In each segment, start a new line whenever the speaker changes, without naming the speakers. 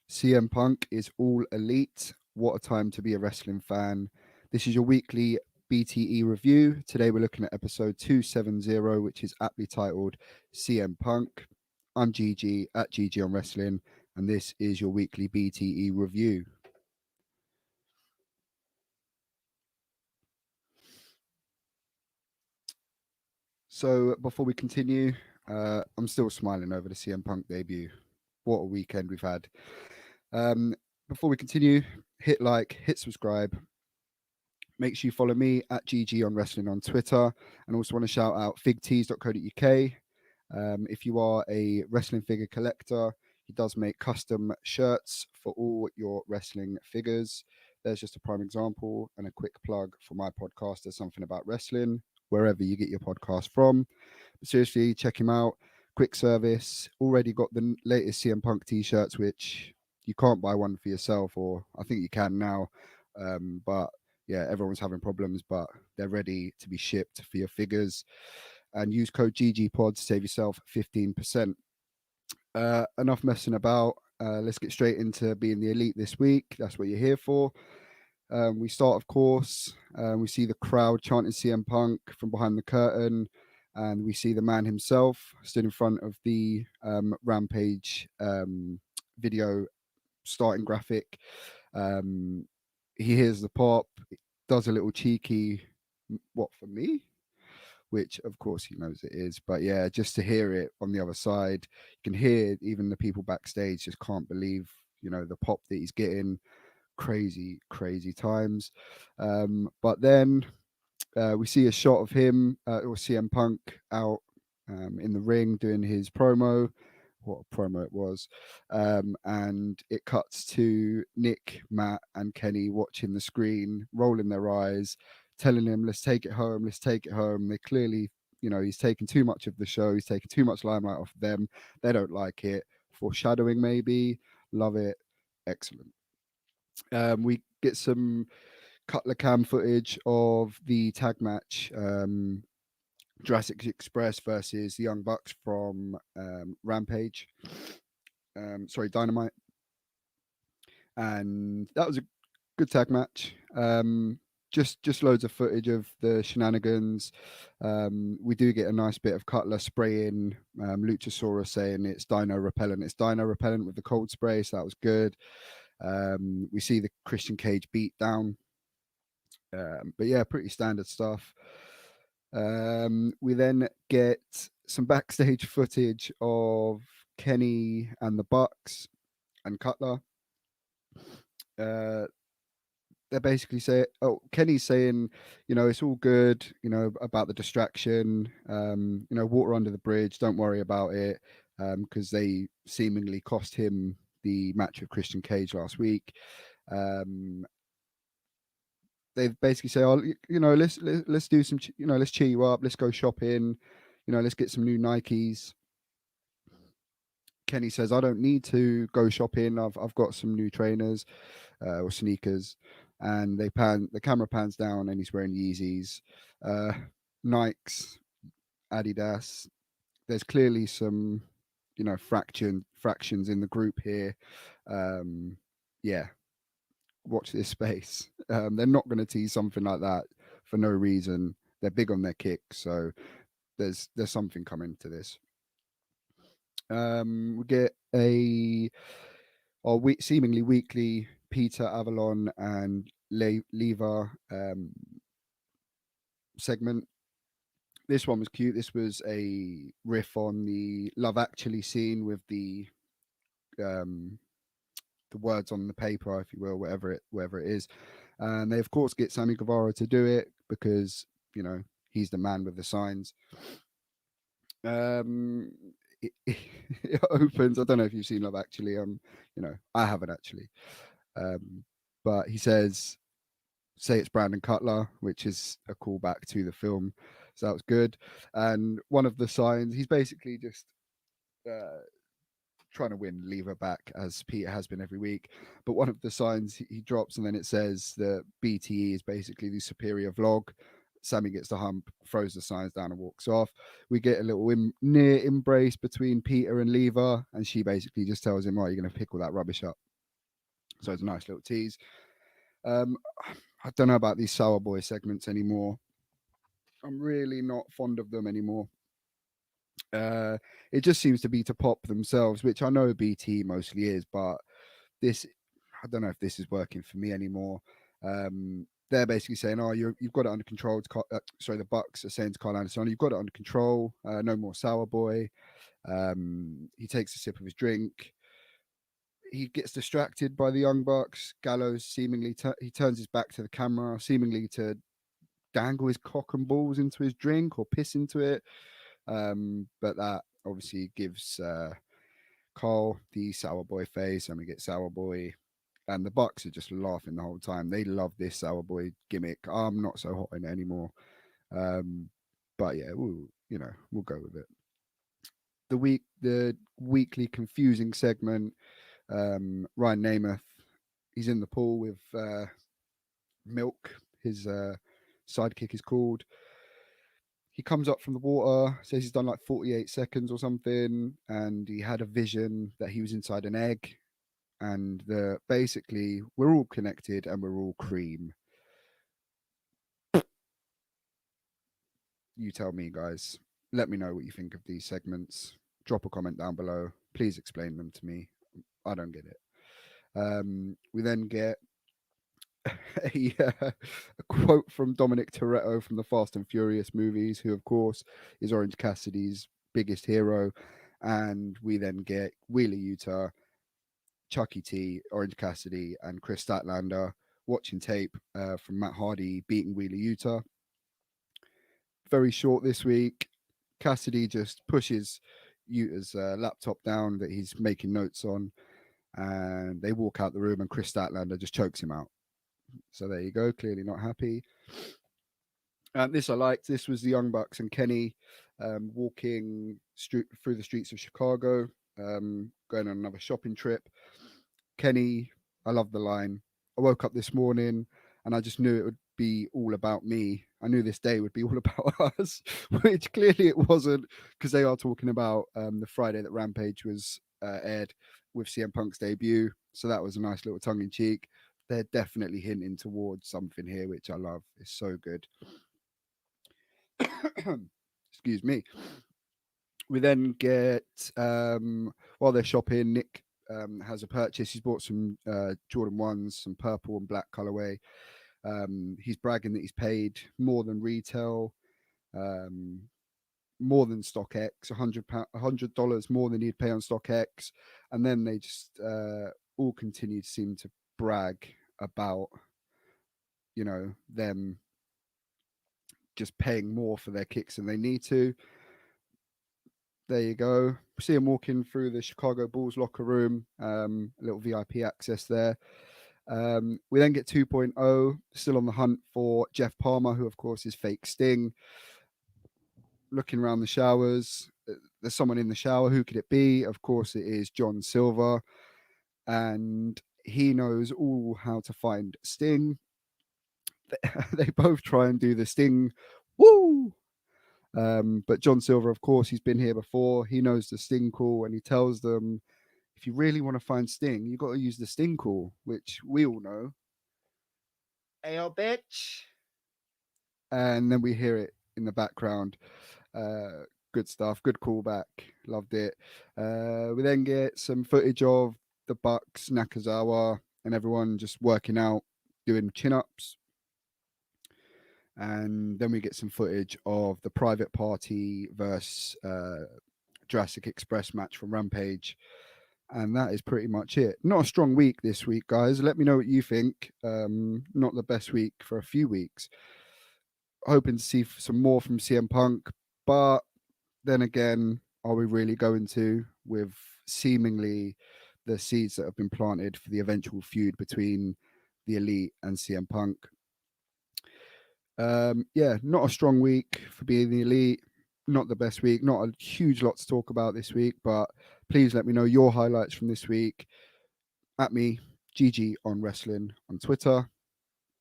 CM Punk is all elite. What a time to be a wrestling fan. This is your weekly BTE review. Today we're looking at episode 270, which is aptly titled CM Punk. I'm GG at GG on Wrestling, and this is your weekly BTE review. So before we continue, I'm still smiling over the CM Punk debut. What a weekend we've had. Before we continue, hit like, hit subscribe. Make sure you follow me at GG on Wrestling on Twitter. And also want to shout out figtees.co.uk. If you are a wrestling figure collector, he does make custom shirts for all your wrestling figures. There's just a prime example and a quick plug for my podcast. There's something about wrestling, wherever you get your podcast from. But seriously, check him out. Quick service. Already got the latest CM Punk t-shirts, which you can't buy one for yourself, or I think you can now. But yeah, everyone's having problems, but they're ready to be shipped for your figures. And use code GGPod to save yourself 15%. Enough messing about. Let's get straight into being the elite this week. That's what you're here for. We start, of course, we see the crowd chanting CM Punk from behind the curtain, and we see the man himself stood in front of the Rampage video starting graphic. He hears the pop, does a little cheeky, what for me? Which of course he knows it is, but yeah, just to hear it on the other side, you can hear even the people backstage just can't believe, the pop that he's getting. Crazy, crazy times. But then we see a shot of him or CM Punk out in the ring doing his promo. What a promo it was. And it cuts to Nick, Matt, and Kenny watching the screen, rolling their eyes, telling him, let's take it home, let's take it home. They clearly, he's taking too much of the show, he's taking too much limelight off them. They don't like it. Foreshadowing, maybe. Love it. Excellent. We get some Cutler Cam footage of the tag match, Jurassic Express versus the Young Bucks from Rampage. Dynamite. And that was a good tag match. Just loads of footage of the shenanigans. We do get a nice bit of Cutler spraying Luchasaurus, saying it's Dino repellent. It's Dino repellent with the cold spray, so that was good. We see the Christian Cage beat down. But yeah, pretty standard stuff. We then get some backstage footage of Kenny and the Bucks and Cutler. They basically say, Kenny's saying, it's all good, about the distraction, water under the bridge, don't worry about it, because they seemingly cost him the match with Christian Cage last week. They basically say, let's do some, let's cheer you up, let's go shopping, let's get some new Nikes. Kenny says, I don't need to go shopping. I've got some new trainers or sneakers. And the camera pans down, and he's wearing Yeezys, Nikes, Adidas. There's clearly some, fractions in the group here. Yeah, watch this space. They're not going to tease something like that for no reason. They're big on their kick, so there's something coming to this. We get our seemingly weekly Peter Avalon and Lever segment. This one was cute. This was a riff on the Love Actually scene with the words on the paper, if you will, whatever it is. And they of course get Sammy Guevara to do it because he's the man with the signs. It opens. I don't know if you've seen Love Actually. I haven't actually. But he says, "Say it's Brandon Cutler," which is a callback to the film. So that was good. And one of the signs, he's basically just trying to win Lever back, as Peter has been every week. But one of the signs he drops, and then it says that BTE is basically the superior vlog. Sammy gets the hump, throws the signs down, and walks off. We get a little near embrace between Peter and Lever, and she basically just tells him, "Right, you're going to pick all that rubbish up." So it's a nice little tease. Um, I don't know about these Sour Boy segments anymore. I'm really not fond of them anymore. Uh, it just seems to be to pop themselves, which I know BT mostly is, but this, I don't know if this is working for me anymore. They're basically saying, "Oh, you've got it under control." Sorry, the Bucks are saying to Carl Anderson, "You've got it under control. No more Sour Boy." He takes a sip of his drink. He gets distracted by the Young Bucks. Gallows seemingly he turns his back to the camera, seemingly to dangle his cock and balls into his drink or piss into it. But that obviously gives Carl the Sour Boy face, and we get Sour Boy. And the Bucks are just laughing the whole time. They love this Sour Boy gimmick. I'm not so hot on it anymore. Um, but yeah, we'll go with it. The weekly confusing segment. Ryan Namath, he's in the pool with Milk. His sidekick is called. He comes up from the water, says he's done like 48 seconds or something, and he had a vision that he was inside an egg, and basically we're all connected and we're all cream. You tell me, guys. Let me know what you think of these segments. Drop a comment down below. Please explain them to me. I don't get it. We then get a quote from Dominic Toretto from the Fast and Furious movies, who, of course, is Orange Cassidy's biggest hero. And we then get Wheeler Utah, Chucky T, Orange Cassidy, and Chris Statlander watching tape from Matt Hardy beating Wheeler Utah. Very short this week. Cassidy just pushes Utah's laptop down that he's making notes on, and they walk out the room, and Chris Statlander just chokes him out. So there you go. Clearly not happy. This I liked. This was the Young Bucks and Kenny walking through the streets of Chicago, going on another shopping trip. Kenny, I love the line. I woke up this morning and I just knew it would be all about me. I knew this day would be all about us, which clearly it wasn't, because they are talking about the Friday that Rampage was aired with CM Punk's debut. So that was a nice little tongue in cheek. They're definitely hinting towards something here, which I love. It's so good. Excuse me. We then get, while they're shopping, Nick has a purchase. He's bought some Jordan 1s, some purple and black colorway. He's bragging that he's paid more than retail, more than StockX, $100 more than he'd pay on StockX. And then they just all continue to seem to brag about, them just paying more for their kicks than they need to. There you go. See him walking through the Chicago Bulls locker room. A little VIP access there. We then get 2.0, still on the hunt for Jeff Palmer, who, of course, is fake Sting. Looking around the showers, there's someone in the shower. Who could it be? Of course, it is John Silver. And he knows all how to find Sting. They both try and do the Sting. Woo! But John Silver, of course, he's been here before. He knows the Sting call, and he tells them, if you really want to find Sting, you've got to use the Sting call, which we all know. Ayo, bitch. And then we hear it in the background. Good stuff. Good callback. Loved it. We then get some footage of the Bucks, Nakazawa, and everyone just working out, doing chin-ups. And then we get some footage of the Private Party versus Jurassic Express match from Rampage. And that is pretty much it. Not a strong week this week, guys. Let me know what you think. Not the best week for a few weeks. Hoping to see some more from CM Punk. But then again, are we really going to, with seemingly the seeds that have been planted for the eventual feud between the Elite and CM Punk? Not a strong week for being the Elite. Not the best week. Not a huge lot to talk about this week, but please let me know your highlights from this week. At me, GG on Wrestling on Twitter.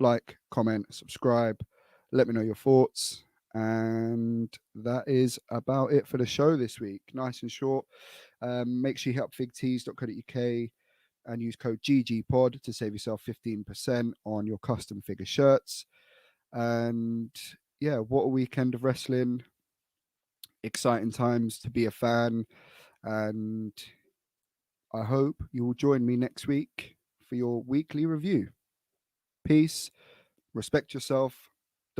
Like, comment, subscribe. Let me know your thoughts. And that is about it for the show this week. Nice and short. Make sure you hit up figtees.co.uk and use code GGPod to save yourself 15% on your custom figure shirts. And yeah, what a weekend of wrestling. Exciting times to be a fan. And I hope you will join me next week for your weekly review. Peace, respect yourself,